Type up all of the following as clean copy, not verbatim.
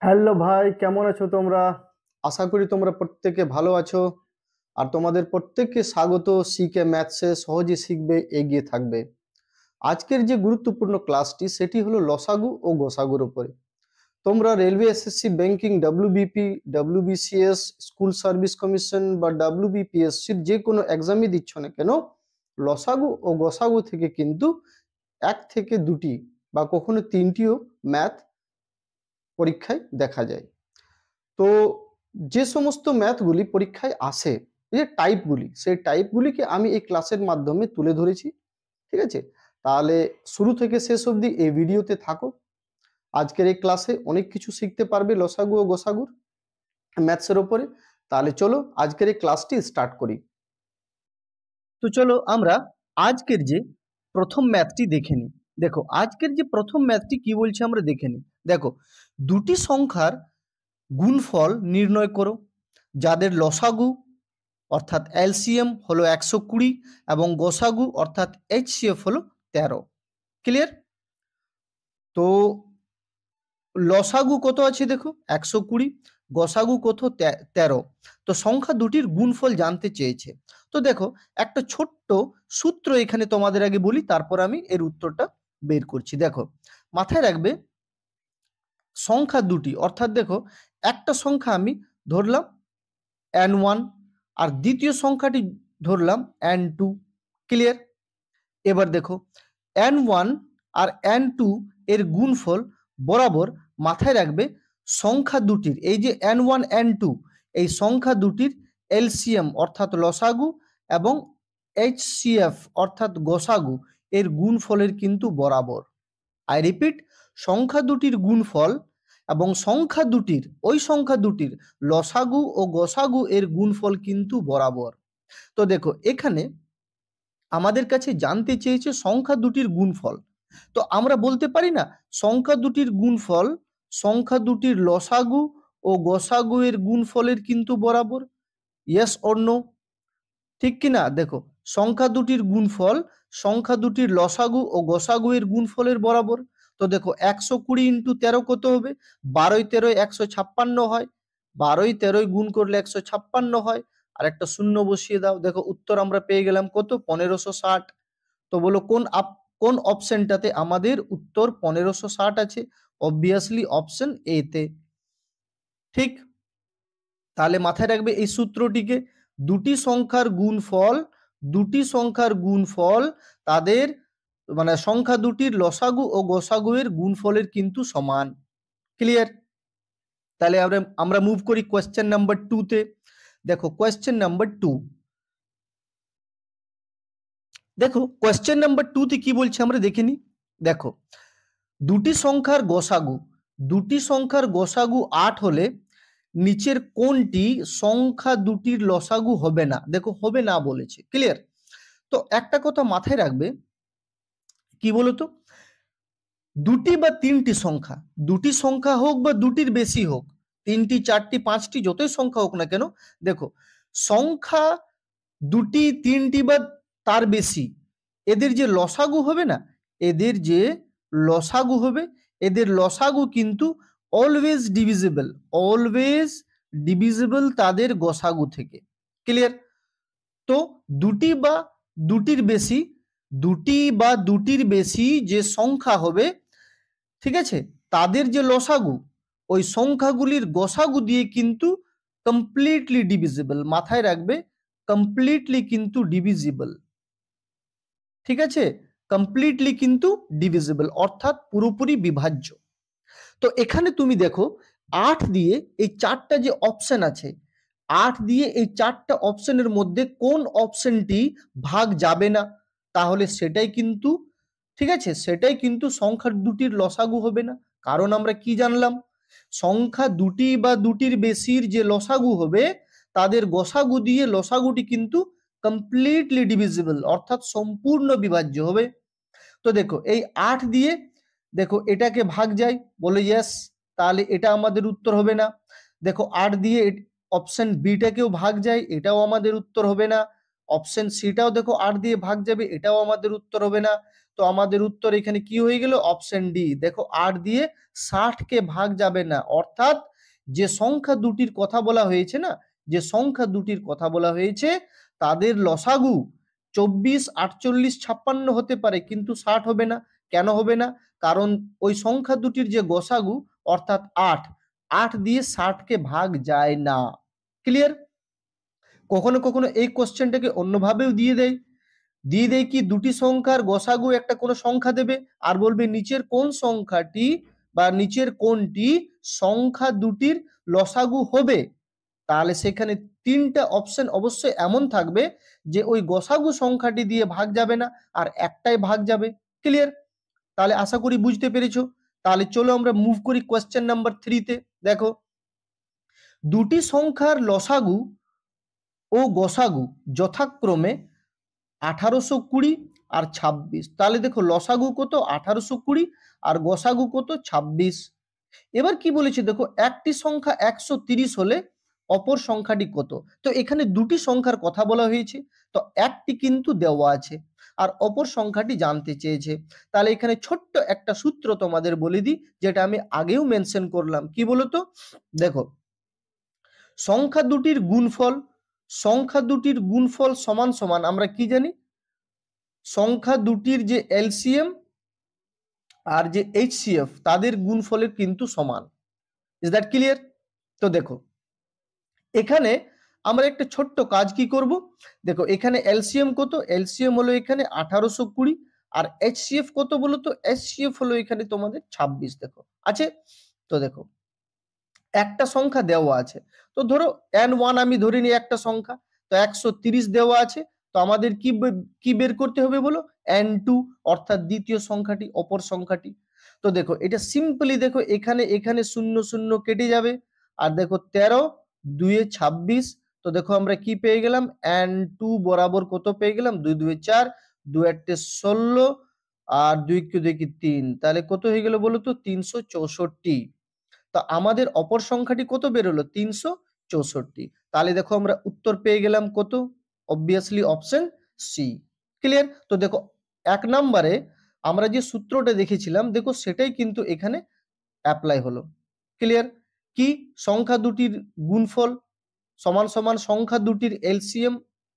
Hello ভাই, কেমন আছো তোমরা? আশা করি তোমরা প্রত্যেকে ভালো আছো। আর তোমাদের প্রত্যেককে স্বাগত। সিকে ম্যাথসে সহজে শিখবে, এগিয়ে থাকবে। আজকের যে গুরুত্বপূর্ণ ক্লাসটি সেটি হলো লসাগু ও গসাগুর উপরে। তোমরা railway, SSC, banking, WBP, WBCS, school service commission বা ডব্লিউবিপিএসসির যে কোনো এক্সামই দিচ্ছ না কেন, লসাগু ও গসাগু থেকে কিন্তু এক থেকে দুটি বা কখনো তিনটিও ম্যাথ পরীক্ষায় দেখা যায়। তো যে সমস্ত ম্যাথগুলি পরীক্ষায় আসে, এই যে টাইপগুলি, সেই টাইপগুলিকে আমি এই ক্লাসের মাধ্যমে তুলে ধরেছি। ঠিক আছে, তাহলে শুরু থেকে শেষ অবধি এই ভিডিওতে থাকো। আজকের এই ক্লাসে অনেক কিছু শিখতে পারবে লসাগু ও গসাগুর ম্যাথসের ওপরে। তাহলে চলো আজকের এই ক্লাসটি স্টার্ট করি। তো চলো আমরা আজকের যে প্রথম ম্যাথটি দেখে নিই। দেখো আজকের যে প্রথম ম্যাথটি কি বলছে আমরা দেখে নিই। দেখো, দুটি সংখ্যার গুণফল নির্ণয় করো যাদের লসাগু অর্থাৎ এলসিএম হলো 120 এবং গোসাগু অর্থাৎ এইচসিএফ হলো 13। ক্লিয়ার? তো লসাগু কত আছে দেখো 120, গোসাগু কত 13। তো সংখ্যা দুটির গুণফল জানতে চেয়েছে। তো দেখো একটা ছোট্ট সূত্র এখানে তোমাদের আগে বলি, তারপর আমি এর উত্তরটা বের করছি। দেখো মাথায় রাখবে, সংখ্যা দুটি অর্থাৎ দেখো একটা সংখ্যা আমি ধরলাম n1 আর দ্বিতীয় সংখ্যাটি ধরলাম n2। ক্লিয়ার? এবার দেখো n1 আর n2 এর গুণফল বরাবর মাথায় রাখবে সংখ্যা দুটির, এই যে n1 n2 এই সংখ্যা দুটির এলসিএম অর্থাৎ লসাগু এবং এইচসিএফ অর্থাৎ গোসাগু এর গুণফলের কিন্তু বরাবর। আই রিপিট, সংখ্যা দুটির গুণফল এবং সংখ্যা দুটির ওই সংখ্যা দুটির লসাগু ও গোসাগু এর গুণফল কিন্তু বরাবর। তো দেখো এখানে আমাদের কাছে জানতে চেয়েছে সংখ্যা দুটির গুণফল। তো আমরা বলতে পারি না সংখ্যা দুটির গুণফল সংখ্যা দুটির লসাগু ও গোসাগু এর গুণফলের কিন্তু বরাবর? Yes or no? ঠিক কি না? দেখো সংখ্যা দুটির গুণফল সংখ্যা দুটির লসাগু ও গোসাগু এর গুণফলের বরাবর। তো দেখো 120 ইন্টু 13 কত হবে? 12 13 156 হয়। 12 13 গুণ করলে 156 হয়। আর একটা শূন্য বসিয়ে দাও, দেখো উত্তর আমরা পেয়ে গেলাম কত? 1560। তো বলো কোন অপশনটাতে আমাদের উত্তর 1560 আছে? অবভিয়াসলি অপশন এ তে। ঠিক? তাহলে মাথায় রাখবে এই সূত্রটিকে, দুটি সংখ্যার গুণফল তাদের মানে সংখ্যা দুটির লসাগু ও গোসাগু এর গুণফলের কিন্তু সমান। ক্লিয়ার? তাহলে আমরা মুভ করি কোয়েশ্চেন নাম্বার 2 তে। দেখো কোয়েশ্চেন নাম্বার 2, দেখো কোয়েশ্চেন নাম্বার 2 তে কি বলছে আমরা দেখে নিই। দেখো দুটি সংখ্যার গোসাগু 8 হলে নিচের কোনটি সংখ্যা দুটির লসাগু হবে না? দেখো হবে না বলেছে। ক্লিয়ার? তো একটা কথা মাথায় রাখবে, কি বলতো, দুটি বা দুটি সংখ্যা হোক বা দুটির বেশি হোক, 3টি 4টি 5টি যতই সংখ্যা হোক না কেন, দেখো সংখ্যা দুটি 3টি বা তার বেশি, এদের যে লসাগু হবে না, এদের যে লসাগু হবে, এদের লসাগু কিন্তু অলওয়েজ ডিভিজিবল তাদের গসাগু থেকে। ক্লিয়ার? তো দুটি বা দুটির বেশি যে সংখ্যা হবে, ঠিক আছে, তাদের যে লসাগু ওই সংখ্যাগুলির গসাগু দিয়ে কিন্তু কমপ্লিটলি ডিভিজিবল। মাথায় রাখবে কমপ্লিটলি কিন্তু ডিভিজিবল। ঠিক আছে, কমপ্লিটলি কিন্তু ডিভিজিবল অর্থাৎ পুরোপুরি বিভাজ্য। তো এখানে তুমি দেখো 8 দিয়ে এই চারটা যে অপশন আছে, 8 দিয়ে এই চারটা অপশনের মধ্যে কোন অপশনটি ভাগ যাবে না? তাহলে সেটাই কিন্তু, ঠিক আছে, সেটাই কিন্তু সংখ্যা দুটির লসাগু হবে না। কারণ আমরা কি জানলাম? সংখ্যা দুটি বা দুটির বেশির যে লসাগু হবে তাদের গসাগু দিয়ে লসাগুটি কিন্তু কমপ্লিটলি ডিভিজিবল অর্থাৎ সম্পূর্ণ বিভাজ্য হবে। তো দেখো এই 8 দিয়ে দেখো এটাকে ভাগ যায়, বলে ইয়েস, তাহলে এটা আমাদের উত্তর হবে না। দেখো 8 দিয়ে অপশন বিটাকেও ভাগ যায়, এটাও আমাদের উত্তর হবে না। অপশন সিটাও দেখো 8 দিয়ে ভাগ যাবে, এটাও আমাদের উত্তর হবে না। তো আমাদের উত্তর এখানে কি হয়ে গেল? Option D. দেখো 8 দিয়ে 60 কে ভাগ যাবে না, অর্থাৎ যে সংখ্যা দুটির কথা বলা হয়েছে না, যে সংখ্যা দুটির কথা বলা হয়েছে তাদের লসাগু 24, 48, 56 হতে পারে, কিন্তু 60 হবে না। কেন হবে না? কারণ ওই সংখ্যা দুটির যে গসাগু অর্থাৎ 8, 8 দিয়ে 60 কে ভাগ যায় না। ক্লিয়ার? কখনো কখনো এই কোশ্চেনটাকে অন্যভাবেও দিয়ে দেয় কি, দুটি সংখ্যার গসাগু একটা কোনো সংখ্যা দেবে আর বলবে নিচের কোন সংখ্যাটি বা নিচের কোনটি সংখ্যা দুটির লসাগু হবে। তাহলে সেখানে তিনটা অপশন অবশ্যই এমন থাকবে যে ওই গসাগু সংখ্যাটি দিয়ে ভাগ যাবে না, আর একটাই ভাগ যাবে। ক্লিয়ার? তাহলে আশা করি বুঝতে পেরেছো। তাহলে চলো আমরা মুভ করি কোয়েশ্চেন নাম্বার 3-তে। দেখো, দুটি সংখ্যার লসাগু ও গসাগু যথাক্রমে 1820 আর 26। তাহলে দেখো লসাগু কত? 1820 আর গসাগু কত? 26। এবার কি বলেছে দেখো, একটি সংখ্যা 130 হলে অপর সংখ্যাটি কত? তো এখানে দুটি সংখ্যার কথা বলা হয়েছে, তো একটি কিন্তু দেওয়া আছে আর অপর সংখ্যাটি জানতে চেয়েছে। তাহলে এখানে ছোট্ট একটা সূত্র তোমাদের বলে দিই, যেটা আমি আগেও মেনশন করলাম। কি বলতো? দেখো, সংখ্যা দুটির গুণফল সমান সমান আমরা কি জানি? সংখ্যা দুটির যে এলসিএম আর যে এইচসিএফ তাদের গুণফলের কিন্তু সমান। Is that clear? তো দেখো, এখানে আমরা একটা ছোট্ট কাজ কি করব, দেখো এখানে এলসিএম কত? এলসিএম হলো এখানে 1820 আর এইচসিএফ কত বলো তো? এইচসিএফ হলো এখানে তোমাদের 26। দেখো আছে। তো দেখো, একটা সংখ্যা দেওয়া আছে, তো ধরো n1 আমি ধরে নিই একটা সংখ্যা, তো 130 দেওয়া আছে, তো আমাদের কি বের করতে হবে বলো? n2, অর্থাৎ দ্বিতীয় সংখ্যাটি, অপর সংখ্যাটি। তো দেখো এটা সিম্পলি, দেখো এখানে এখানে শূন্য শূন্য কেটে যাবে, আর দেখো 13 2 26। তো দেখো আমরা কি পেয়ে গেলাম? n2 বরাবর কত পেয়ে গেলাম? 2 2 4, 2 8 16 আর 2 2 3। তাহলে কত হয়ে গেল বলো তো? 364। তো আমাদের অপর সংখ্যাটি কত বেরোলো? 364। তাহলে দেখো আমরা উত্তর পেয়ে গেলাম কত? Obviously option C. ক্লিয়ার? তো দেখো, 1 নম্বরে আমরা যে সূত্রটা দেখেছিলাম, দেখো সেটাই কিন্তু এখানে অ্যাপ্লাই হলো। ক্লিয়ার? কি? সংখ্যা দুটির গুণফল সমান সমান সংখ্যা দুটির এলসিএম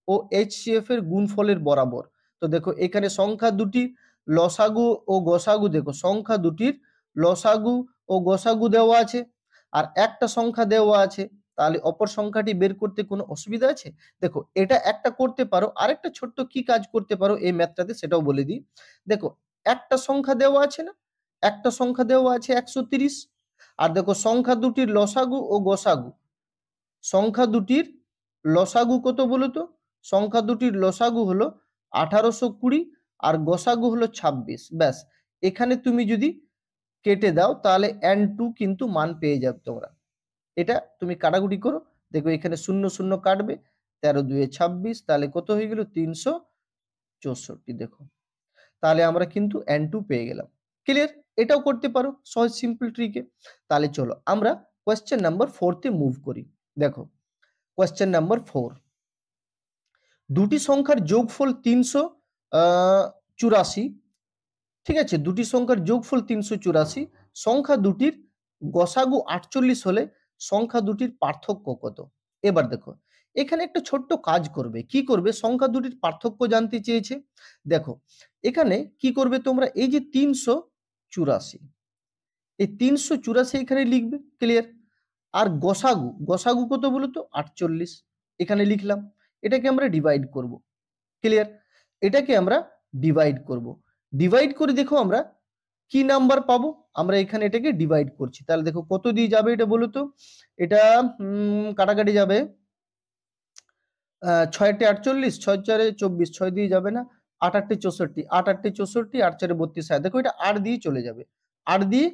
ও এইচসিএফ এর গুণফলের বরাবর। তো দেখো এখানে সংখ্যা দুটির লসাগু ও গসাগু, দেখো সংখ্যা দুটির লসাগু ও গসাগু দেওয়া আছে আর একটা সংখ্যা দেওয়া আছে, তাহলে অপর সংখ্যাটি বের করতে কোনো অসুবিধা আছে? দেখো এটা একটা করতে পারো, আরেকটা ছোট্ট কি কাজ করতে পারো এই ম্যাথটাতে সেটাও বলে দিই। দেখো একটা সংখ্যা দেওয়া আছে না, একটা সংখ্যা দেওয়া আছে 130, আর দেখো সংখ্যা দুটির লসাগু ও গসাগু, সংখ্যা দুটির লসাগু কত বলো তো? সংখ্যা দুটির লসাগু হলো 1820 আর গসাগু হলো 26। ব্যাস, এখানে তুমি যদি কেটে দাও তাহলে n2 কিন্তু মান পেয়ে যাবে তোমরা। এটা তুমি কাটাকুটি করো, দেখো এখানে শূন্য শূন্য কাটবে, 13 2 26, তাহলে কত হয়ে গেল? 364। দেখো তাহলে আমরা কিন্তু n2 পেয়ে গেলাম। ক্লিয়ার? এটাও করতে পারো সহজ সিম্পল ট্রিকে। তাহলে চলো আমরা কোয়েশ্চেন নাম্বার 4-তে মুভ করি। দেখো কোয়েশ্চেন নাম্বার 4, দুটি সংখ্যার যোগফল 384। ঠিক আছে, দুটি সংখ্যার যোগফল 384, সংখ্যা দুটির গসাগু 48 হলে সংখ্যা দুটির পার্থক্য কত? এবার দেখো এখানে একটা ছোট্ট কাজ করবে। কি করবে? সংখ্যা দুটির পার্থক্য জানতে চেয়েছে। দেখো এখানে কি করবে তোমরা? এই যে 384, এই 384 এখানে লিখবে। ক্লিয়ার? আর গসাগু কত বলো তো? 48 এখানে লিখলাম। এটাকে আমরা ডিভাইড করব। ক্লিয়ার? এটাকে আমরা ডিভাইড করব। ডিভাইড করে দেখো আমরা কি নাম্বার পাবো। আমরা এখানে এটাকে ডিভাইড করছি, তাহলে দেখো কত দিয়ে যাবে এটা বলো তো? এটা কাটাকাটি যাবে, 6 8 48, 6 4 24, 6 দিয়ে যাবে না, 8 8 64, 8 8 64, 8 4 32। দেখো এটা 8 দিয়ে চলে যাবে, 8 দিয়ে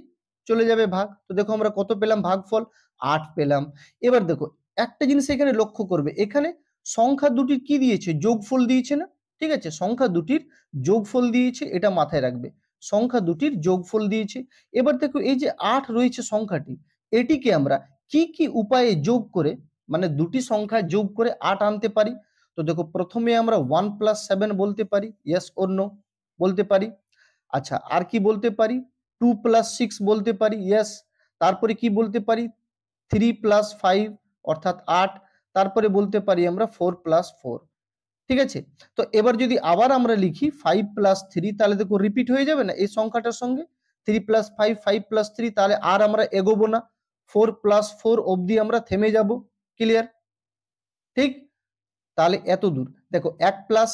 চলে যাবে ভাগ। তো দেখো আমরা কত পেলাম? ভাগফল 8 পেলাম। এবার দেখো একটা জিনিস এখানে লক্ষ্য করবে, এখানে সংখ্যা দুটির কি দিয়েছে? যোগফল দিয়েছে না? ঠিক আছে, সংখ্যা দুটির যোগফল দিয়েছে, এটা মাথায় রাখবে। সংখ্যা দুটির যোগফল দিয়েছে। এবার দেখো এই যে 8 রয়েছে সংখ্যাটি, এটিকে আমরা কি কি উপায়ে যোগ করে, মানে দুটি সংখ্যা যোগ করে 8 আনতে পারি? তো দেখো প্রথমে আমরা 1 + 7 বলতে পারি, ইয়েস অর নো বলতে পারি। আচ্ছা, আর কি বলতে পারি? 2 প্লাস 6 বলতে পারি, ইয়েস। তারপরে কি বলতে পারি? 3 প্লাস 5 অর্থাৎ 8। তারপরে বলতে পারি আমরা 4 প্লাস 4। ঠিক আছে? তো এবার যদি আবার আমরা লিখি 5 প্লাস 3, তাহলে দেখো রিপিট হয়ে যাবে না এই সংখ্যাটার সঙ্গে? 3 প্লাস 5, 5 প্লাস 3, তাহলে আর আমরা এগোবো না, 4 প্লাস 4 অবধি আমরা থেমে যাব। ক্লিয়ার? ঠিক? তাহলে এত দূর দেখো 1 প্লাস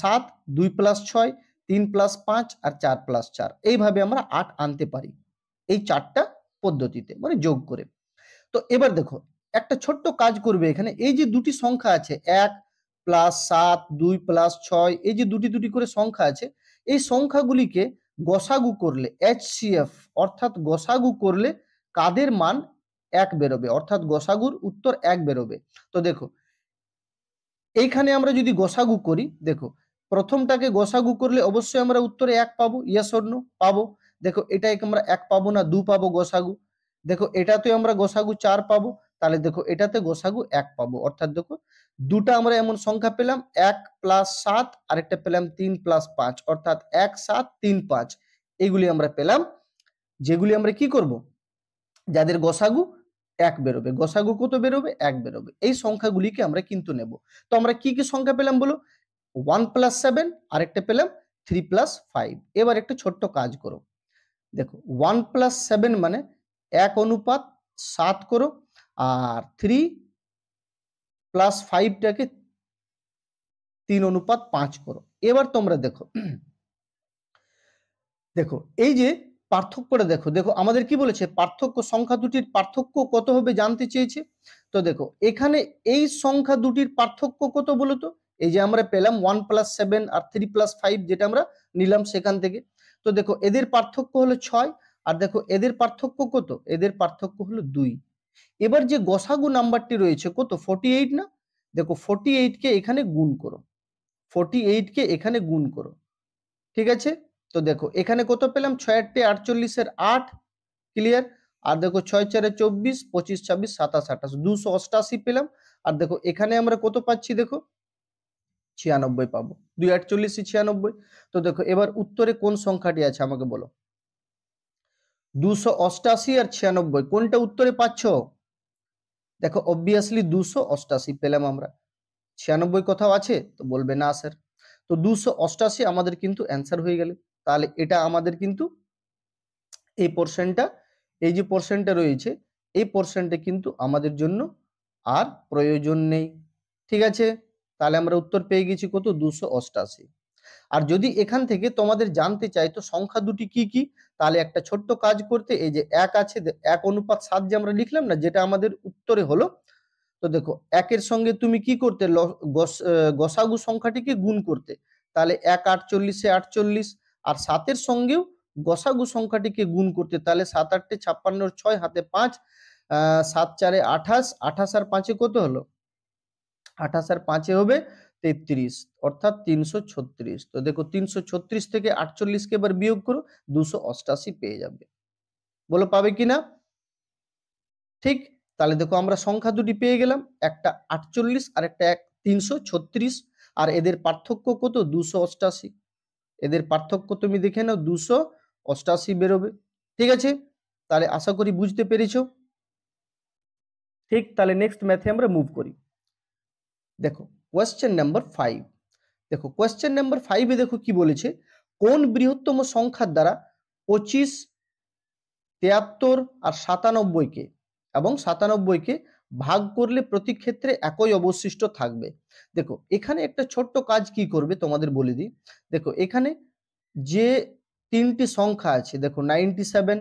7, 2 প্লাস 6, 3 প্লাস 5 আর 4 প্লাস 4, এইভাবে আমরা 8 আনতে পারি এই চারটা পদ্ধতিতে, মানে যোগ করে। তো এবার দেখো একটা ছোট্ট কাজ করবে এখানে, এই যে দুটি সংখ্যা আছে 1 প্লাস 7, 2 প্লাস 6, এই যে দুটি দুটি করে সংখ্যা আছে, এই সংখ্যাগুলিকে গসাগু করলে HCF অর্থাৎ গসাগু করলে কাদের মান 1 বেরোবে, অর্থাৎ গসাগুর উত্তর 1 বেরোবে। তো দেখো এইখানে আমরা যদি গসাগু করি, দেখো প্রথমটাকে গসাগু করলে অবশ্যই আমরা উত্তরে 1 পাবো, ইয়েস অর নো? পাবো। দেখো এটাকে আমরা 1 পাবো না, 2 পাবো গসাগু। দেখো এটাতে আমরা গসাগু 4 পাবো, তাহলে দেখো এটাতে গসাগু 1 পাবো। অর্থাৎ দেখো দুটা আমরা এমন সংখ্যা পেলাম, 1 প্লাস 7 আর একটা পেলাম 3 প্লাস 5, অর্থাৎ 1 7 3 5, এগুলি আমরা পেলাম, যেগুলি আমরা কি করব, যাদের গসাগু 1 বেরোবে। গসাগু কত বেরোবে? 1 বেরোবে। এই সংখ্যাগুলিকে আমরা কিন্তু নেব। তো আমরা কি কি সংখ্যা পেলাম বলো? 1 প্লাস 7, আরেকটা পেলাম 3 প্লাস 5। এবার একটা ছোট্ট কাজ করো, দেখো 1 প্লাস 7 মানে 1 অনুপাত 7 করো, আর 3 প্লাস 5টাকে 3 অনুপাত 5 করো। এবার তোমরা দেখো, দেখো এই যে পার্থক্যটা দেখো, দেখো আমাদের কি বলেছে, পার্থক্য, সংখ্যা দুটির পার্থক্য কত হবে জানতে চেয়েছে। তো দেখো এখানে এই সংখ্যা দুটির পার্থক্য কত বলো তো? এই যে আমরা পেলাম 1 প্লাস 7 আর 3 প্লাস 5, যেটা আমরা নিলাম সেখান থেকে। তো দেখো এদের পার্থক্য হলো 6, আর দেখো এদের পার্থক্য কত? এদের পার্থক্য হলো 2। এবার যে গসাগু নাম্বারটি রয়েছে কত? 48 না? দেখো 48 কে এখানে গুণ করো, 48 কে এখানে গুণ করো। ঠিক আছে? তো দেখো এখানে কত পেলাম? 6 8 48 এর 8। ক্লিয়ার? আর দেখো 6 4 24, 25 26 27 28, 288 পেলাম। আর দেখো এখানে আমরা কত পাচ্ছি? দেখো 96 পাবো, 2 48 96। তো দেখো এবার উত্তরে কোন সংখ্যাটি আছে আমাকে বলো? 288 আর 96, কোনটা উত্তরে পাচ্ছ? দেখো অবভিয়াসলি 288 পেলাম আমরা। 96 কোথাও আছে? তো বলবে না স্যার। তো 288 আমাদের কিন্তু অ্যান্সার হয়ে গেল। তাহলে এটা আমাদের কিন্তু এই পোর্শনটা, এই যে পোর্শনটা রয়েছে, এই পোর্শনটা কিন্তু আমাদের জন্য আর প্রয়োজন নেই। ঠিক আছে? তাহলে আমরা উত্তর পেয়ে গেছি কত? 288। আর যদি এখান থেকে তোমাদের জানতে চাই তো সংখ্যা দুটি কি কি, তাহলে একটা ছোট্ট কাজ করতে, এই যে 1 আছে, 1 অনুপাত 7 যে আমরা লিখলাম না, যেটা আমাদের উত্তরে হলো। তো দেখো 1 এর সঙ্গে তুমি কি করতে? গসাগু সংখ্যাটিকে গুণ করতে। তাহলে 1 48 এ 48, আর 7 এর সঙ্গেও গসাগু সংখ্যাটিকে গুণ করতে। তাহলে 7 8 56, 6 হাতে 5, 7 4 28, 28 আর 5 কত হলো? 28 আর 5 হবে 33, অর্থাৎ 336। তো দেখো 336 থেকে 48 কে এবার বিয়োগ করো, 288 পেয়ে যাবে। বলো পাবে কিনা? ঠিক? তাহলে দেখো আমরা সংখ্যা দুটি পেয়ে গেলাম, একটা 48 আর একটা 336। আর এদের পার্থক্য কত? 288। এদের পার্থক্য তুমি দেখে নাও, 288 বেরোবে। ঠিক আছে? তাহলে আশা করি বুঝতে পেরেছো। ঠিক, তাহলে নেক্সট ম্যাথে আমরা মুভ করি। দেখো কোয়েশ্চেন নাম্বার 5। দেখো কোয়েশ্চেন নাম্বার 5 এ দেখো কি বলেছে, কোন বৃহত্তম সংখ্যার দ্বারা 25, 73 আর 97 কে এবং 97 কে ভাগ করলে প্রতি ক্ষেত্রে একই অবশিষ্ট থাকবে। দেখো এখানে একটা ছোট্ট কাজ কি করবে তোমাদের বলে দিই। দেখো এখানে যে তিনটি সংখ্যা আছে, দেখো 97,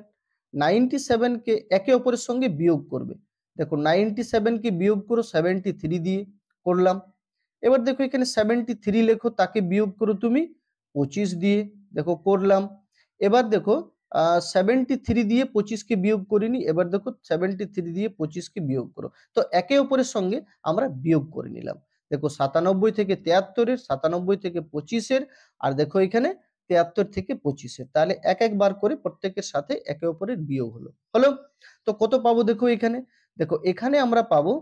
97 কে একে অপরের সঙ্গে বিয়োগ করবে। দেখো 97 কে বিয়োগ করো 73 দিয়ে, করলাম। এবার দেখো এখানে 73 লেখো, তাকে বিয়োগ করো তুমি 25 দিয়ে, দেখো করলাম। এবার দেখো 73 দিয়ে 25 কে বিয়োগ করিনি, এবার দেখো 73 দিয়ে 25 কে বিয়োগ করো। তো একে অপরের সঙ্গে আমরা বিয়োগ করে নিলাম। দেখো 97 থেকে 73-এর, 97 থেকে 25-এর, আর দেখো এখানে 73 থেকে 25-এর। তাহলে এক একবার করে প্রত্যেকের সাথে একে অপরের বিয়োগ হলো। হলো? তো কত পাবো? দেখো এখানে, দেখো এখানে আমরা পাবো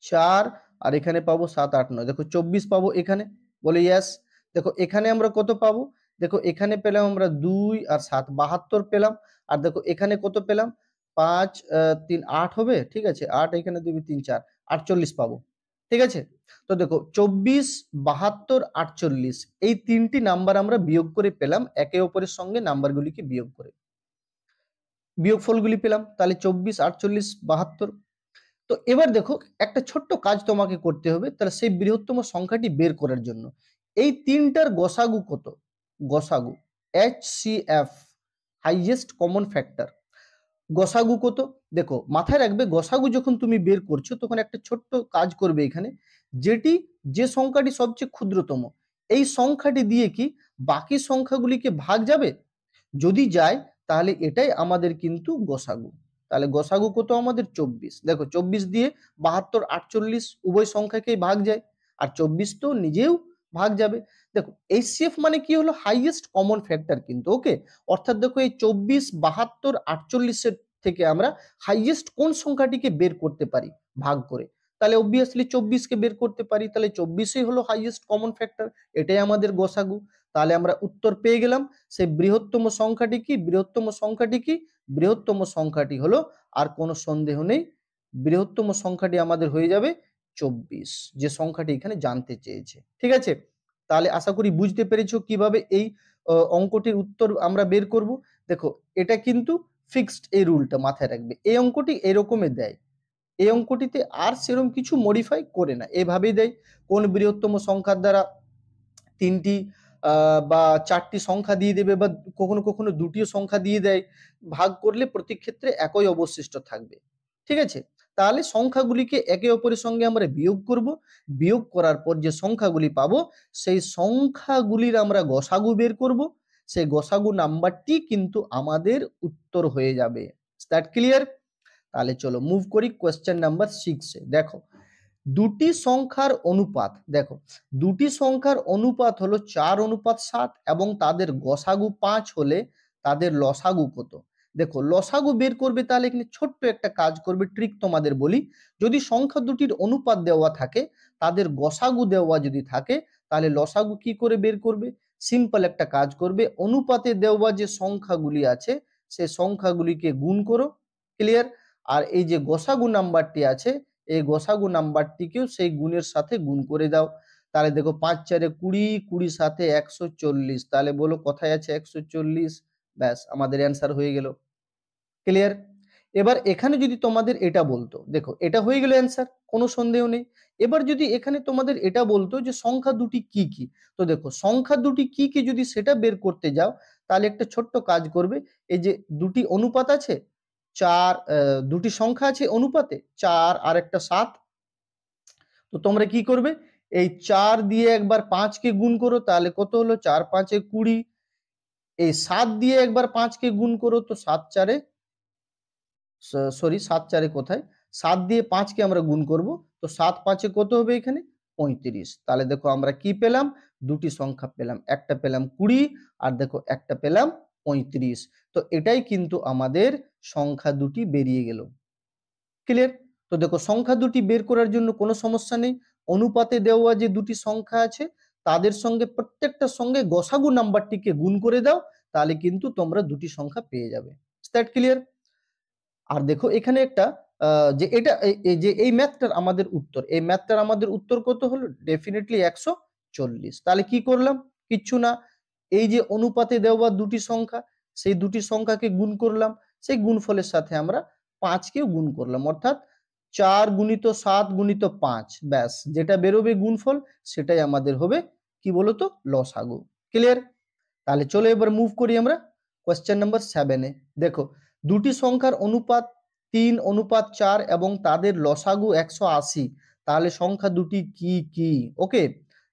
4, আর এখানে পাবো 7 8 9, দেখো 24 পাবো এখানে। বলে ইয়েস। দেখো এখানে আমরা কত পাবো? দেখো এখানে পেলাম আমরা 2 আর 7 72 পেলাম। আর দেখো এখানে কত পেলাম, 5 3 8 হবে, ঠিক আছে, 8 এখানে 2 3 4 48 পাবো, ঠিক আছে। তো দেখো 24 72 48 এই তিনটি নাম্বার আমরা বিয়োগ করে পেলাম, একে অপরের সঙ্গে নাম্বারগুলিকে বিয়োগ করে বিয়োগফলগুলি পেলাম, তাহলে 24 48 72। তো এবার দেখো একটা ছোট্ট কাজ তোমাকে করতে হবে, তাহলে সেই বৃহত্তম সংখ্যাটি বের করার জন্য এই তিনটার গসাগু কত, গসাগু HCF, হাইয়েস্ট কমন ফ্যাক্টর, গসাগু কত। দেখো মাথায় রাখবে গসাগু যখন তুমি বের করছো তখন একটা ছোট্ট কাজ করবে এখানে, যেটি যে সংখ্যাটি সবচেয়ে ক্ষুদ্রতম এই সংখ্যাটি দিয়ে কি বাকি সংখ্যাগুলিকে ভাগ যাবে, যদি যায় তাহলে এটাই আমাদের কিন্তু গসাগু। তাহলে গসাগু কত আমাদের 24। দেখো 24 দিয়ে 72 48 উভয় সংখ্যাকেই ভাগ যায়, আর 24 তো নিজেও ভাগ যাবে। দেখো এইচসিএফ মানে কি হলো, হাইয়েস্ট কমন ফ্যাক্টর কিন্তু, ওকে। অর্থাৎ দেখো এই 24 72 48 এর থেকে আমরা হাইয়েস্ট কোন সংখ্যাটিকে বের করতে পারি ভাগ করে, তাহলে অবভিয়াসলি 24 কে বের করতে পারি, তাহলে 24ই হলো হাইয়েস্ট কমন ফ্যাক্টর, এটাই আমাদের গসাগু। তাহলে আমরা উত্তর পেয়ে গেলাম। সেই বৃহত্তম সংখ্যাটি কি, বৃহত্তম সংখ্যাটি কি, বৃহত্তম সংখ্যাটি হলো, আর কোনো সন্দেহ নেই, বৃহত্তম সংখ্যাটি আমাদের হয়ে যাবে 24, যে সংখ্যাটি এখানে জানতে চেয়েছে, ঠিক আছে। তাহলে আশা করি বুঝতে পেরেছো কিভাবে এই অঙ্কটির উত্তর আমরা বের করব। দেখো এটা কিন্তু ফিক্সড, এই রুলটা মাথায় রাখবে, এই অঙ্কটি এরকমের দেয়, এই অঙ্কটিতে আর সেরকম কিছু মডিফাই করে না, এভাবেই দেয়। কোন বৃহত্তম সংখ্যার দ্বারা তিনটি বা চারটি সংখ্যা দিয়ে দেবে, বা কখনো কখনো দুটিও সংখ্যা দিয়ে দেয়, ভাগ করলে প্রতি ক্ষেত্রে একই অবশিষ্ট থাকবে, ঠিক আছে। তাহলে সংখ্যাগুলিকে একে অপরের সঙ্গে আমরা বিয়োগ করব, বিয়োগ করার পর যে সংখ্যাগুলি পাবো সেই সংখ্যাগুলির আমরা গসাগু বের করব, সেই গসাগু নাম্বারটি কিন্তু আমাদের উত্তর হয়ে যাবে। That clear? তাহলে চলো মুভ করি কোয়েশ্চেন নাম্বার 6-এ। দেখো দুটি সংখ্যার অনুপাত, দেখো দুটি সংখ্যার অনুপাত হলো 4:7 এবং তাদের গসাগু 5 হলে তাদের লসাগু কত। দেখো লসাগু বের করবে, তাহলে এখানে ছোট্ট একটা কাজ করবে, ট্রিক তোমাদের বলি। যদি সংখ্যা দুটির অনুপাত দেওয়া থাকে, তাদের গসাগু দেওয়া যদি থাকে, তাহলে লসাগু কি করে বের করবে, সিম্পল একটা কাজ করবে, অনুপাতে দেওয়া যে সংখ্যাগুলি আছে সেই সংখ্যাগুলিকে গুণ করো, ক্লিয়ার। আর এই যে গসাগু নাম্বারটি আছে এই গসাগু নাম্বারটিকেও সেই গুণের সাথে গুণ করে দাও। তাহলে দেখো 5 4 20, 20 সাথে 140, তাহলে বলো কোথায় আছে 140, ব্যাস আমাদের অ্যান্সার হয়ে গেল, ক্লিয়ার। এবার এখানে যদি তোমাদের এটা বলতো, দেখো এটা হয়ে গেল অ্যান্সার, কোনো সন্দেহ নেই। এবার যদি এখানে তোমাদের এটা বলতো যে সংখ্যা দুটি কি কি, তো দেখো সংখ্যা দুটি কি কি যদি সেটা বের করতে যাও, তাহলে একটা ছোট্ট কাজ করবে, এই যে দুটি অনুপাত আছে, দুটি সংখ্যা আছে অনুপাতে 4 আর একটা 7, তো তোমরা কি করবে, এই 4 দিয়ে একবার 5 কে গুণ করো, তাহলে কত হলো 4 5 20, এই 7 দিয়ে একবার 5 কে গুণ করো, তো 7 4 7 4 কোথায়, 7 দিয়ে 5 কে আমরা গুণ করব, তো 7 5 কত হবে এখানে 35। তাহলে দেখো আমরা কি পেলাম, দুটি সংখ্যা পেলাম, একটা পেলাম 20 আর দেখো একটা পেলাম 35। তো এটাই কিন্তু আমাদের সংখ্যা দুটি বেরিয়ে গেল, ক্লিয়ার। তো দেখো সংখ্যা দুটি বের করার জন্য কোনো সমস্যা নেই, অনুপাতে দেওয়া যে দুটি সংখ্যা আছে তাদের সঙ্গে প্রত্যেকটার সঙ্গে গসাগু নাম্বারটিকে গুণ করে দাও, তাহলে কিন্তু তোমরা দুটি সংখ্যা পেয়ে যাবে, দ্যাট ক্লিয়ার। আর দেখো এখানে একটা যে এটা যে এই ম্যাথটার আমাদের উত্তর, এই ম্যাথটার আমাদের উত্তর কত হলো, ডেফিনেটলি 140। তাহলে কি করলাম, কিচ্ছু না, এই যে অনুপাতে দেওয়া দুটি সংখ্যা সেই দুটি সংখ্যাকে গুণ করলাম, সেই গুণফলের সাথে আমরা 5 কেও গুণ করলাম, অর্থাৎ 4 গুণিত 7 গুণিত 5, ব্যাস যেটা বেরোবে গুণফল সেটাই আমাদের হবে কি বলতো লসাগু, ক্লিয়ার। তাহলে চলো এবার মুভ করি আমরা কোয়েশ্চেন নাম্বার 7-এ। দেখো দুটি সংখ্যার অনুপাত 3:4 এবং তাদের লসাগু 180, তাহলে সংখ্যা দুটি কি কি, ওকে।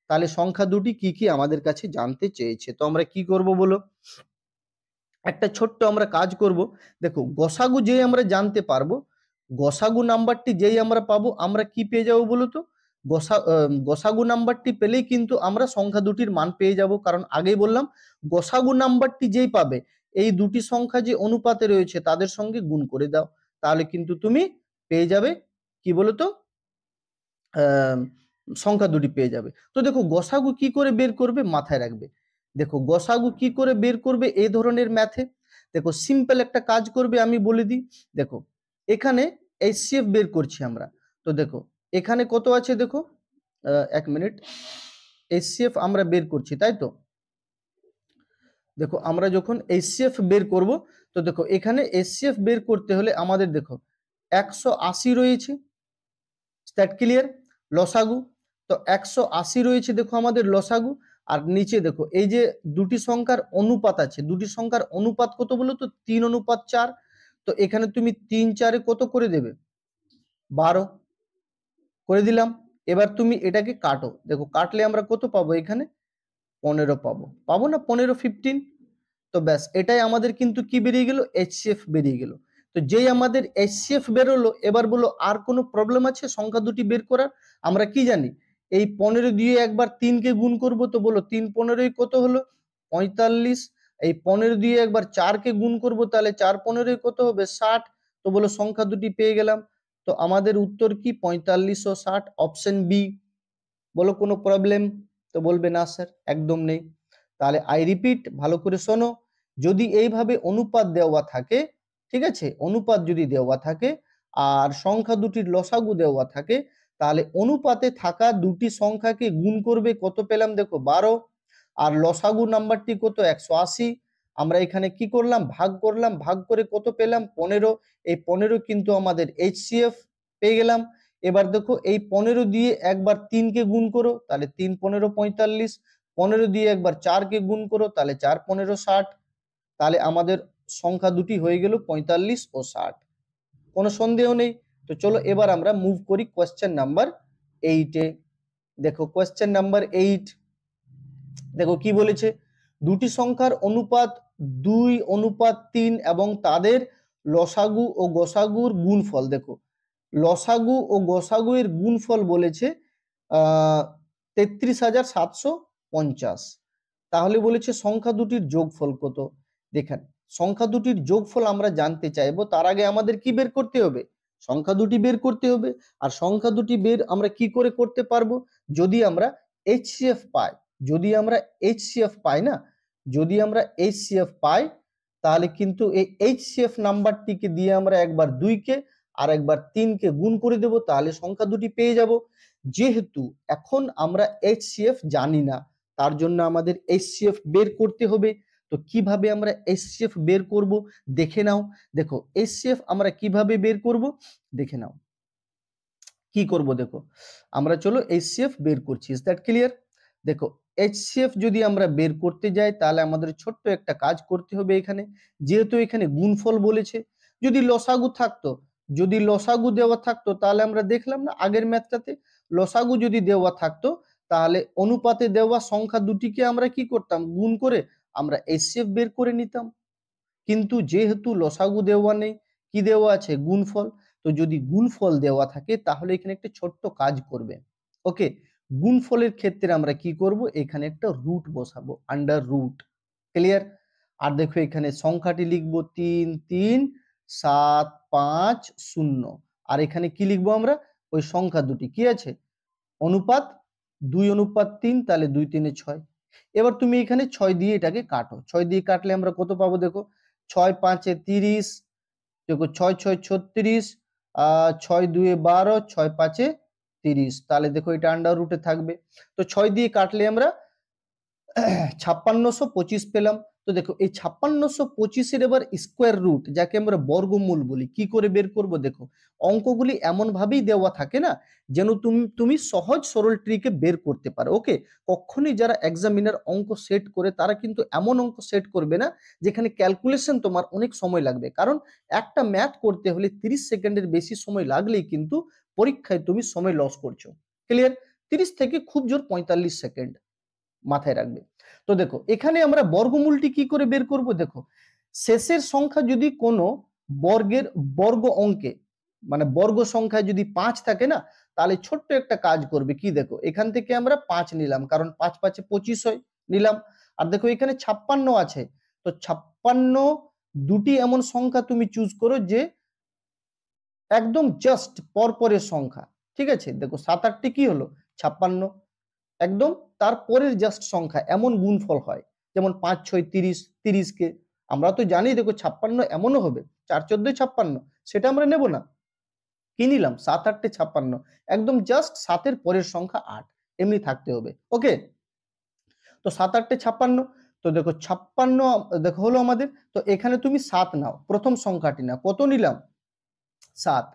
তাহলে সংখ্যা দুটি কি কি আমাদের কাছে জানতে চেয়েছে, তো আমরা কি করব বলো, একটা ছোট্ট আমরা কাজ করব। দেখো গসাগু যেই আমরা জানতে পারবো, গসাগু নাম্বারটি যেই আমরা পাবো, আমরা কি পেয়ে যাবো বলো তো, গসাগু নাম্বারটি পেলেই কিন্তু আমরা সংখ্যা দুটির মান পেয়ে যাব, কারণ আগেই বললাম গসাগু নাম্বারটি যেই পাবে এই দুটি সংখ্যা যে অনুপাতে রয়েছে তাদের সঙ্গে গুণ করে দাও, তাহলে কিন্তু তুমি পেয়ে যাবে কি বলতো সংখ্যা দুটি পেয়ে যাবে। তো দেখো গসাগু কি করে বের করবে মাথায় রাখবে, দেখো গসাগু কি করে বের করবে এই ধরনের ম্যাথে? দেখো সিম্পল একটা কাজ করবে, আমি বলে দিই। দেখো এখানে এইচসিএফ বের করছি আমরা। তো দেখো এখানে কত আছে দেখো, 1 মিনিট, এইচসিএফ আমরা বের করছি তাই তো। দেখো আমরা যখন এইচসিএফ বের করব, তো দেখো এখানে এইচসিএফ বের করতে হলে আমাদের দেখো 180 রয়েছে, দ্যাট ক্লিয়ার, লসাগু। তো 180 রয়েছে দেখো আমাদের লসাগু। আর নিচে দেখো এই যে দুটি সংখ্যার অনুপাত আছে, দুটি সংখ্যার অনুপাত কত বলো তো, 3:4। তো এখানে তুমি 3 4 কত করে দেবে, 12 করে দিলাম। এবার তুমি এটাকে কাটো, দেখো কাটলে আমরা কত পাবো, এখানে 15 পাবো, পাবো না 15 15। তো ব্যাস এটাই আমাদের কিন্তু কি বেরিয়ে গেল, এইচসিএফ বেরিয়ে গেল। তো যেই আমাদের এইচসিএফ বেরোলো, এবার বলো আর কোনো প্রবলেম আছে সংখ্যা দুটি বের করার? আমরা কি জানি, এই 15 দিয়ে একবার 3 কে গুণ করব, তো বলো 3 15 কত হলো, 45। এই 15 দিয়ে একবার 4 কে গুণ করব, তাহলে 4 15 কত হবে, 60। তো বলো সংখ্যা দুটি পেয়ে গেলাম। তো আমাদের উত্তর কি, 45 ও 60, অপশন বি। বলো কোনো প্রবলেম? তো বলবে না স্যার, একদম নেই। তাহলে আই রিপিট, ভালো করে শোনো, যদি এইভাবে অনুপাত দেওয়া থাকে, ঠিক আছে, অনুপাত যদি দেওয়া থাকে আর সংখ্যা দুটির লসাগু দেওয়া থাকে, তাহলে অনুপাতে থাকা দুটি সংখ্যাকে গুণ করবে, কত পেলাম দেখো 12, আর লসাগু নাম্বারটি কত, 180। আমরা এখানে কি করলাম, ভাগ করলাম, ভাগ করে কত পেলাম, 15। এই 15 কিন্তু আমাদের এইচসিএফ পেয়ে গেলাম। এবার দেখো এই 15 দিয়ে একবার 3 কে গুণ করো, তাহলে 3 15 45। 15 দিয়ে একবার 4 কে গুণ করো, তাহলে 4 15 60। তাহলে আমাদের সংখ্যা দুটি হয়ে গেল 45 ও 60, কোনো সন্দেহ নেই। তো চলো এবার আমরা মুভ করি কোয়েশ্চেন নাম্বার 8-এ। দেখো কোয়েশ্চেন নাম্বার 8, দেখো কি বলেছে, দুটি সংখ্যার অনুপাত 2:3 এবং তাদের লসাগু ও গসাগুর গুণফল। দেখো লসাগু ও গসাগু এর গুণফল বলেছে 33,750। তাহলে বলেছে সংখ্যা দুটির যোগফল কত। দেখেন সংখ্যা দুটির যোগফল আমরা জানতে চাইবো, তার আগে আমাদের কি বের করতে হবে, সংখ্যা দুটি বের করতে হবে। আর সংখ্যা দুটি বের আমরা কি করে করতে পারবো, যদি আমরা এইচসিএফ পাই, যদি আমরা এইচসিএফ পাই না, যদি আমরা এইচসিএফ পাই, তাহলে কিন্তু এই এইচসিএফ নাম্বারটিকে দিয়ে আমরা একবার 2 কে আর একবার 3 কে গুণ করে দেব, তাহলে সংখ্যা দুটি পেয়ে যাব। যেহেতু এখন আমরা এইচসিএফ জানি না, তার জন্য আমাদের এইচসিএফ বের করতে হবে। তো কিভাবে আমরা এইচসিএফ বের করব দেখে নাও। দেখো এইচসিএফ আমরা কিভাবে বের করব দেখে নাও, কি করব দেখো, আমরা চলো এইচসিএফ বের করছি, ইজ দ্যাট ক্লিয়ার। দেখো এইচসিএফ যদি আমরা বের করতে যাই, তাহলে আমাদের ছোট্ট একটা কাজ করতে হবে এখানে, যেহেতু এখানে গুণফল বলেছে। যদি লসাগু থাকতো, যদি লসাগু দেওয়া থাকতো, তাহলে আমরা দেখলাম না আগের ম্যাথটাতে, লসাগু যদি দেওয়া থাকতো, তাহলে অনুপাতে দেওয়া সংখ্যা দুটিকে আমরা কি করতাম, গুণ করে আমরা এইচসিএফ বের করে নিতাম। কিন্তু যেহেতু লসাগু দেওয়া নেই, কি দেওয়া আছে, গুণফল। তো যদি গুণফল দেওয়া থাকে, তাহলে এখানে একটা ছোট্ট কাজ করবে, ওকে। গুণফলের ক্ষেত্রে আমরা কি করব, এখানে একটা রুট বসাবো, আন্ডার রুট, ক্লিয়ার। আর দেখো এখানে সংখ্যাটি লিখবো 3 3 7 5 0। আর এখানে কি লিখবো আমরা, ওই সংখ্যা দুটি কি আছে, অনুপাত 2:3, তাহলে 2 3 6। এবার তুমি এখানে 6 দিয়ে এটাকে কাটো, 6 দিয়ে কাটলে আমরা কত পাবো দেখো, 6 5 30, দেখো 6 6 36, 6 2 12, 6 5 30। তাহলে দেখো এটা আন্ডার রুটে থাকবে। তো 6 দিয়ে কাটলে আমরা 5625 পেলাম। তো দেখো এই 5625 এবার স্কোয়ার রুট, যাকে আমরা বর্গমূল বলি, কি করে বের করব দেখো, অঙ্কগুলি এমন ভাবেই দেওয়া থাকে না, যেন তুমি সহজ সরল ট্রিকে বের করতে পারো, ওকে। কখনোই যারা এক্সামিনার অঙ্ক সেট করে, তারা কিন্তু এমন অঙ্ক সেট করবে না যেখানে ক্যালকুলেশন তোমার অনেক সময় লাগবে, কারণ একটা ম্যাথ করতে হলে 30 সেকেন্ডের বেশি সময় লাগলেই কিন্তু পরীক্ষায় তুমি সময় লস করছো, ক্লিয়ার। 30 থেকে খুব জোর 45 সেকেন্ড, মাথায় রাখবে। তো দেখো এখানে আমরা বর্গমূলটি কি করে বের করব, দেখো শেষের সংখ্যা যদি কোনো বর্গের বর্গ অঙ্কে, মানে বর্গ সংখ্যায় যদি 5 থাকে না, তাহলে ছোট্ট একটা কাজ করবে, কি দেখো এখান থেকে আমরা 5 নিলাম, কারণ 5 5 25 হয়, নিলাম। আর দেখো এখানে 56 আছে, তো 56 দুটি এমন সংখ্যা তুমি চুজ করো যে একদম জাস্ট পরপরের সংখ্যা, ঠিক আছে। দেখো 7 8টি কি হলো 56, একদম তারপরের জাস্ট সংখ্যা, এমন গুণফল হয়। যেমন 5 6 30, 30কে আমরা তো জানি দেখো 56 এমনও হবে 4 14 56, সেটা আমরা নেব না। কি নিলাম 7 8 56, একদম জাস্ট 7 পরের সংখ্যা 8 এমনি থাকতে হবে। ওকে, তো 7 8 56, তো দেখো 56 দেখো হলো আমাদের। তো এখানে তুমি 7 নাও, প্রথম সংখ্যাটি না, কত নিলাম 7।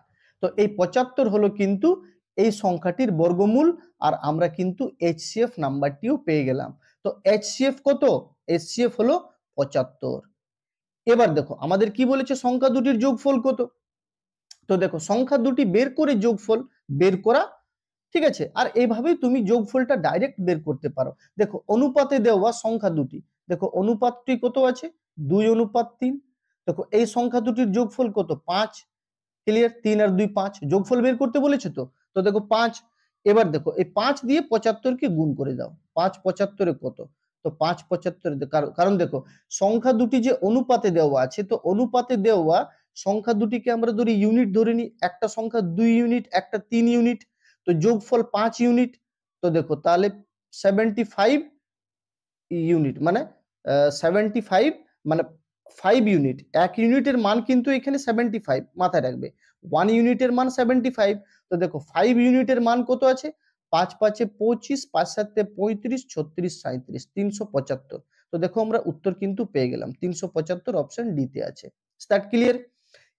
তো এই 75 হলো কিন্তু এই সংখ্যাটির বর্গমূল, আর আমরা কিন্তু HCF নাম্বারটিও পেয়ে গেলাম। তো HCF কত? HCF হলো 75। এবার দেখো আমাদের কি বলেছে, সংখ্যা দুটির যোগফল কত। তো দেখো সংখ্যা দুটি বের করে যোগফল বের করা, ঠিক আছে। আর এইভাবেই তুমি যোগফলটা ডাইরেক্ট বের করতে পারো। দেখো অনুপাতে দেওয়া সংখ্যা দুটি, দেখো অনুপাতটি কত আছে 2:3। দেখো এই সংখ্যা দুটির যোগফল কত 5। ক্লিয়ার, 3 আর 2 5, যোগফল বের করতে বলেছে তো। তো দেখো 5, এবার দেখো এই 5 দিয়ে 75 কে গুণ করে দাও। 5 75 কত, তো 5 75, কারণ দেখো সংখ্যা দুটি যে অনুপাতে দেওয়া আছে, তো অনুপাতে দেওয়া সংখ্যা দুটিকে আমরা ধরি ইউনিট ধরে নিই, একটা সংখ্যা 2 ইউনিট, একটা 3 ইউনিট, তো যোগফল 5 ইউনিট। তো দেখো তাহলে 75 ইউনিট মানে 75 মানে 5 ইউনিট, এক ইউনিটের মান কিন্তু এখানে 75, মাথায় রাখবে 1 ইউনিটের মান 75। তো দেখো 5 ইউনিটের মান কত আছে, 5 5 25, 5 7 35, 36 37, 375। তো দেখো আমরা উত্তর কিন্তু পেয়ে গেলাম 375, অপশন ডি তে আছে। Start clear.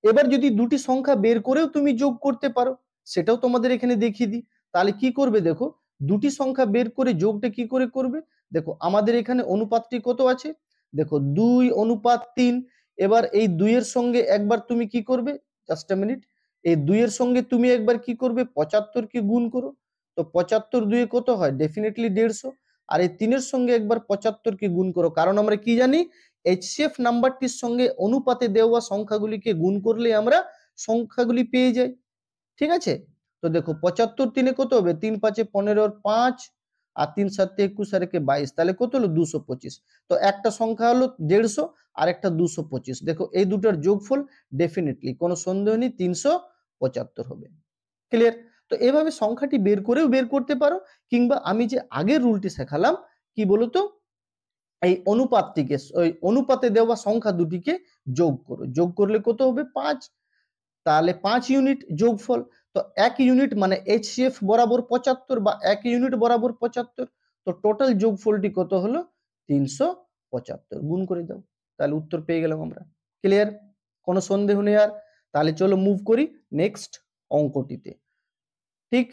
এবার যদি দুটি সংখ্যা বের করেও তুমি যোগ করতে পারো, সেটাও তোমাদের এখানে দেখিয়ে দিই। তাহলে কি করবে দেখো, দুটি সংখ্যা বের করে যোগটা কি করে করবে। দেখো আমাদের এখানে অনুপাতটি কত আছে, দেখো 2:3। এবার এই 2 এর সঙ্গে একবার তুমি কি করবে, জাস্ট আ মিনিট, এই 2 এর সঙ্গে তুমি একবার কি করবে 75 কে গুণ করো। তো 75 2 কত হয়, ডেফিনেটলি 150। আর এই 3 এর সঙ্গে একবার 75 কে গুণ করো, কারণ আমরা কি জানি HCF নাম্বারটির সঙ্গে অনুপাতে দেওয়া সংখ্যাগুলিকে গুণ করলে আমরা সংখ্যাগুলি পেয়ে যাই, ঠিক আছে। তো দেখো 75 3 কত হবে, 3 5 15 আর 5, আর 3 7 21 আর 1 22, তাহলে কত হলো 225। তো একটা সংখ্যা হলো 150 আর একটা 225, দেখো এই দুটার যোগফল ডেফিনেটলি কোনো সন্দেহ নেই 375 হবে। ক্লিয়ার। তো এভাবে সংখ্যাটি বের করেও বের করতে পারো, কিংবা আমি যে আগের রুলটি শেখালাম কি বলতো, এই অনুপাতটিকে ওই অনুপাতে দেওয়া সংখ্যা দুটিকে যোগ করো, যোগ করলে কত হবে 5, তাহলে 5 ইউনিট যোগফল। তো 1 ইউনিট মানে HCF বরাবর 75 বা 1 ইউনিট বরাবর 75। তো টোটাল যোগফলটি কত হলো 375, গুণ করে দাও, তাহলে উত্তর পেয়ে গেলাম আমরা। ক্লিয়ার, কোনো সন্দেহ নেই আর। তাহলে চলো মুভ করি নেক্সট অঙ্কটিতে। ঠিক,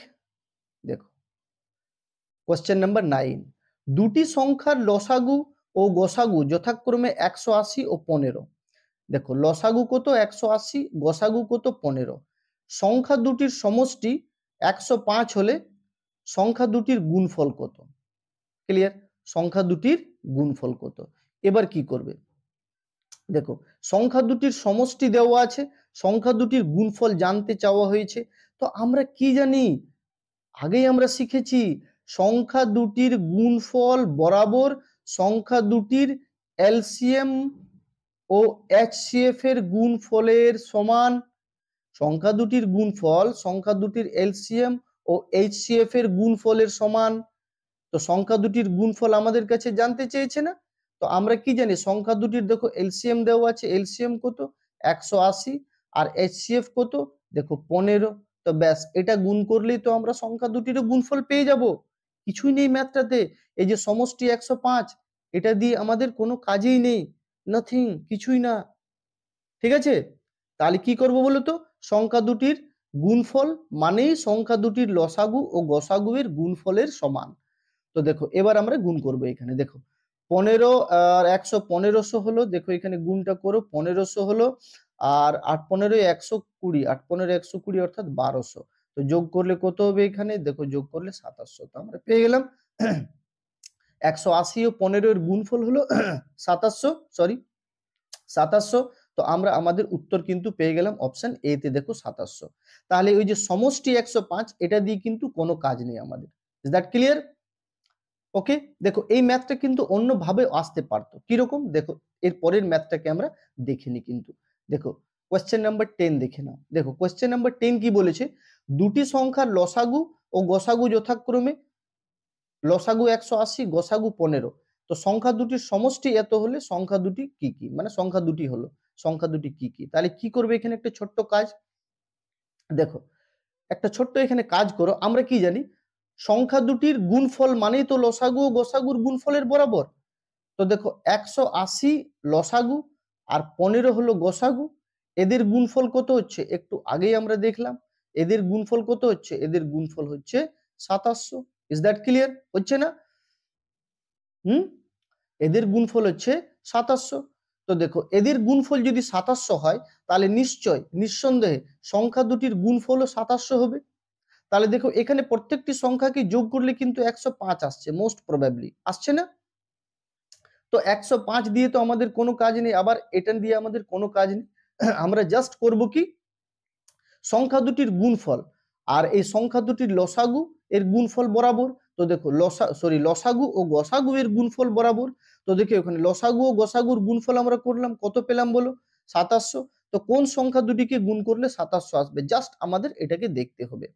দেখো কোশ্চেন নাম্বার 9, দুটি সংখ্যার লসাগু ও গসাগু যথাক্রমে 180 ও 15। দেখো লসাগু কত 180, গসাগু কত 15। সংখ্যা দুটির সমষ্টি 105 হলে সংখ্যা দুটির গুণফল কত। ক্লিয়ার, সংখ্যা দুটির গুণফল কত। এবার কি করবে, দেখো সংখ্যা দুটির সমষ্টি দেওয়া আছে, সংখ্যা দুটির গুণফল জানতে চাওয়া হয়েছে। তো আমরা কি জানি, আগেই আমরা শিখেছি সংখ্যা দুটির গুণফল বরাবর সংখ্যা দুটির এলসিএম ও HCF এর গুণফলের সমান। সংখ্যা দুটির গুণফল সংখ্যা দুটির এলসিএম ও HCF এর গুণফলের সমান। তো সংখ্যা দুটির গুণফল আমাদের কাছে জানতে চেয়েছে না। তো আমরা কি জানি সংখ্যা দুটির দেখো এলসিএম দেওয়া আছে, এলসিএম কত 180, আর HCF কত দেখো 15। তো ব্যাস এটা গুণ করলেই তো আমরা সংখ্যা দুটির গুণফল পেয়ে যাব। কিছুই নেই ম্যাথটাতে, এই যে সমষ্টি 105, এটা দিয়ে আমাদের কোনো কাজেই নেই, নাথিং, কিছুই না। ঠিক আছে, তাহলে কি করব বলতো, সংখ্যা দুটির গুণফল মানেই সংখ্যা দুটির লসাগু ও গসাগু এর গুণফলের সমান। তো দেখো এবার আমরা গুণ করব, এখানে দেখো 15 আর 100 1500 হলো, দেখো এখানে গুণটা করো 1500 হলো, আর 8 15 120, 8 15 120 অর্থাৎ 1200। তো যোগ করলে কত হবে, এখানে দেখো যোগ করলে 2700। তো আমরা পেয়ে গেলাম 180 ও 15 এর গুণফল হলো 2700, সরি 2700। তো আমরা আমাদের উত্তর কিন্তু পেয়ে গেলাম অপশন এ তে, দেখো 2700। তাহলে ওই যে সমষ্টি 105, এটা দিয়ে কিন্তু কোনো কাজ নেই আমাদের। Is that clear? ওকে, দেখো এই ম্যাথটা কিন্তু অন্যভাবে আসতে পারতো, কিরকম দেখো এর পরের ম্যাথটাকে আমরা দেখিনি কিন্তু। দেখো কোশ্চেন নাম্বার 10 দেখে নাও। দেখো কোশ্চেন নাম্বার 10 কি বলেছে, দুটি সংখ্যার লসাগু ও গসাগু যথাক্রমে লসাগু 180, গসাগু 15। তো সংখ্যা দুটির সমষ্টি এত হলে সংখ্যা দুটি কি কি, মানে সংখ্যা দুটি হলো, সংখ্যা দুটি কি কি। তাহলে কি করবে এখানে একটা ছোট্ট কাজ, দেখো একটা ছোট্ট এখানে কাজ করো। আমরা কি জানি সংখ্যা দুটির গুণফল মানেই তো লসাগু ও গসাগুর গুণফলের বরাবর। তো দেখো 180 লসাগু আর 15 হলো গসাগু, এদের গুণফল কত হচ্ছে একটু আগেই আমরা দেখলাম, এদের গুণফল কত হচ্ছে, এদের গুণফল হচ্ছে 2700। Is that clear? হচ্ছে না? এদের গুণফল হচ্ছে 2700। তো দেখো এদের গুণফল যদি 2700 হয় তাহলে নিশ্চয় নিঃসন্দেহে সংখ্যা দুটির গুণফল 2700 হবে। তাহলে দেখো এখানে প্রত্যেকটি সংখ্যাকে যোগ করলে কিন্তু 105 আসছে, মোস্ট প্রবাবলি আসছে না? তো 105 দিয়ে তো আমাদের কোনো কাজ নেই, আবার এটা দিয়ে আমাদের কোনো কাজ নেই। আমরা জাস্ট করব কি সংখ্যা দুটির গুণফল আর এই সংখ্যা দুটির লসাগু এর গুণফল বরাবর। তো দেখো লসাগু ও গসাগু এর গুণফল বরাবর। তো দেখো ওখানে লসাগু ও গসাগুর গুণফল আমরা করলাম, কত পেলাম বলো? 2700। তো কোন সংখ্যা দুটিকে গুণ করলে 2700 আসবে, জাস্ট আমাদের এটাকে দেখতে হবে।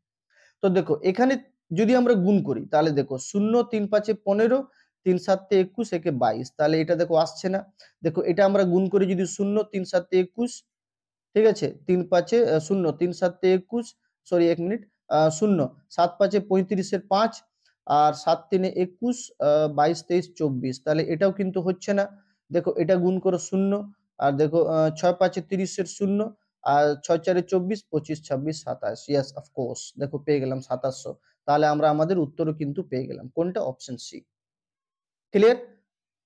তো দেখো এখানে যদি আমরা গুণ করি তাহলে দেখো 0 3 5 15, 3 7 21, একে 22, তাহলে এটা দেখো আসছে না। দেখো এটা আমরা গুণ করি যদি 0 3 7 21, ঠিক আছে, 3 5 0 3 7 21, সরি 1 মিনিট, 0 7 5 35 এর 5 আর 7 3 21, 22 23 24, তাহলে এটাও কিন্তু হচ্ছে না। দেখো এটা গুণ করো 0 আর দেখো 6 5 30 এর 0 আর 6 4 24 25 26 27, ইয়েস অফকোর্স, দেখো পেয়ে গেলাম 2700। তাহলে আমরা আমাদের উত্তরও কিন্তু পেয়ে গেলাম, কোনটা? Option C. ক্লিয়ার?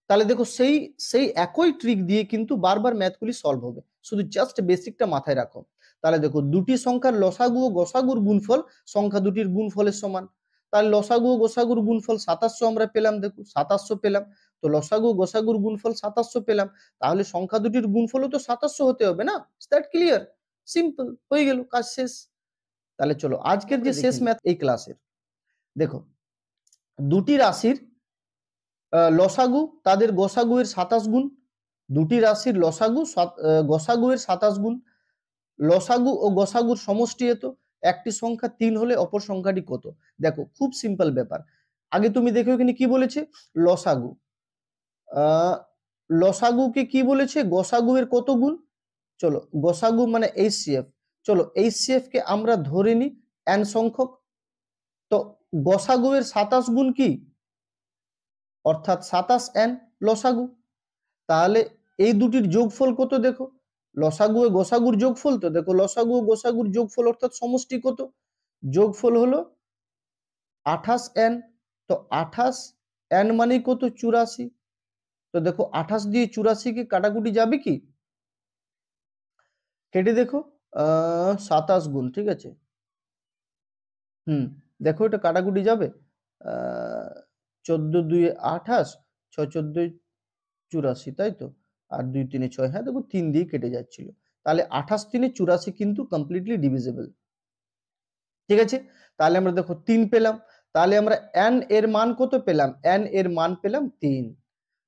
তাহলে দেখো সেই সেই একই ট্রিক দিয়ে কিন্তু বারবার ম্যাথগুলি সলভ হবে, শুধু জাস্ট বেসিকটা মাথায় রাখো। তাহলে দেখো দুটি সংখ্যার লসাগু ও গসাগুর গুণফল সংখ্যা দুটির গুণফলের সমান। তাহলে লসাগু ও গসাগুর গুণফল 2700 আমরা পেলাম, দেখো 2700 পেলাম। তো লসাগু ও গসাগুর গুণফল 2700 পেলাম, তাহলে সংখ্যা দুটির গুণফলও তো 2700 হতে হবে না? Is that clear? সিম্পল, হয়ে গেল, কাজ শেষ। তাহলে চলো আজকের যে শেষ ম্যাথ এই ক্লাসের, দেখো দুটি রাশির লসাগু তাদের গসাগু এর 27 গুণ, দুটি রাশির লসাগু গসাগু এর 27 গুণ, লসাগু ও গসাগুর সমষ্টি এত, একটি সংখ্যা 3 হলে অপর সংখ্যাটি কত। দেখো খুব সিম্পল ব্যাপার। আগে তুমি দেখো এখানে কি বলেছে, লসাগু, লসাগুকে কি বলেছে, গসাগু এর কত গুণ। চলো গসাগু মানে HCF, চলো HCF কে আমরা ধরে নি n সংখ্যক। তো গসাগু এর 27 গুণ কি, অর্থাৎ 27n লসাগু। তাহলে এই দুটির যোগফল কত, দেখো লসাগু ও গসাগুর যোগফল, তো দেখো লসাগু ও গসাগুর যোগফল অর্থাৎ সমষ্টি কত, যোগফল হলো 28n। তো 28n মানে কত, 84। তো দেখো 28 দিয়ে 84 কে কাটাকুটি যাবে কি, কেটে দেখো 27 গুণ, ঠিক আছে। দেখো এটা কাটাকুটি যাবে, 14 2 28, 6 14 84, তাই তো, আর 2 3 6, হ্যাঁ দেখো 3 দিয়ে কেটে যাচ্ছিল। তাহলে 28 3 84 কিন্তু কমপ্লিটলি ডিভিজিবল, ঠিক আছে। তাহলে আমরা দেখো 3 পেলাম, তাহলে আমরা n এর মান কত পেলাম, n এর মান পেলাম 3।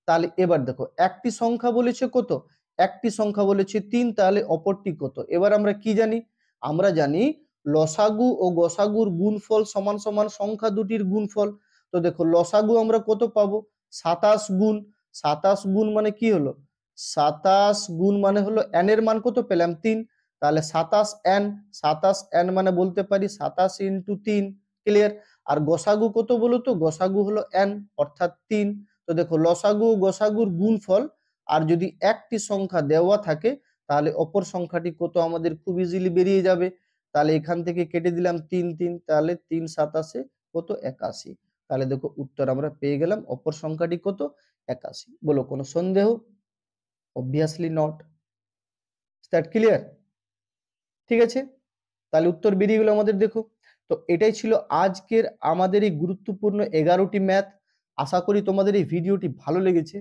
তাহলে এবার দেখো একটি সংখ্যা বলেছে কত, একটি সংখ্যা বলেছে 3, তাহলে অপরটি কত। এবার আমরা কি জানি, আমরা জানি লসাগু ও গসাগুর গুণফল সমান সমান সংখ্যা দুটির গুণফল। তো দেখো লসাগু আমরা কত পাবো, 27 গুণ, 27 গুণ মানে কি হলো, 27 গুণ মানে হলো n এর মান কত পেলাম 3, তাহলে 27n, 27n মানে বলতে পারি 27 ইন্টু 3। ক্লিয়ার? আর গসাগু কত বলো তো, গসাগু হলো n অর্থাৎ 3। তো দেখো লসাগু গসাগুর গুণফল আর যদি একটি সংখ্যা দেওয়া থাকে তাহলে অপর সংখ্যাটি কত আমাদের খুব ইজিলি বেরিয়ে যাবে। তাহলে এখান থেকে কেটে দিলাম 3 3, তাহলে 3 27 কত, 81। তাহলে দেখো উত্তর আমরা পেয়ে গেলাম, অপর সংখ্যাটি কত, 81। বলো কোনো সন্দেহ? Obviously not. That clear? ঠিক আছে, তাহলে উত্তর বেরিয়ে গেল আমাদের। দেখো তো এটাই ছিল আজকের আমাদের এই গুরুত্বপূর্ণ 11টি ম্যাথ। আশা করি তোমাদের এই ভিডিওটি ভালো লেগেছে।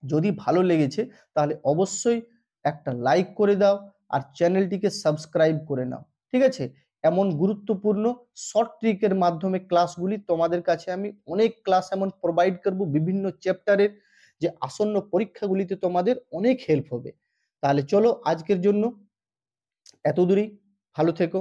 যদি ভালো লেগেছে তাহলে অবশ্যই একটা লাইক করে দাও আর চ্যানেলটিকে সাবস্ক্রাইব করে নাও, ঠিক আছে। এমন গুরুত্বপূর্ণ শর্ট ট্রিকের মাধ্যমে ক্লাসগুলি তোমাদের কাছে আমি অনেক ক্লাস এমন প্রোভাইড করব বিভিন্ন চ্যাপ্টারের, যে আসন্ন পরীক্ষাগুলিতে তোমাদের অনেক হেল্প হবে। তাহলে চলো আজকের জন্য এত দূরই, ভালো থেকো।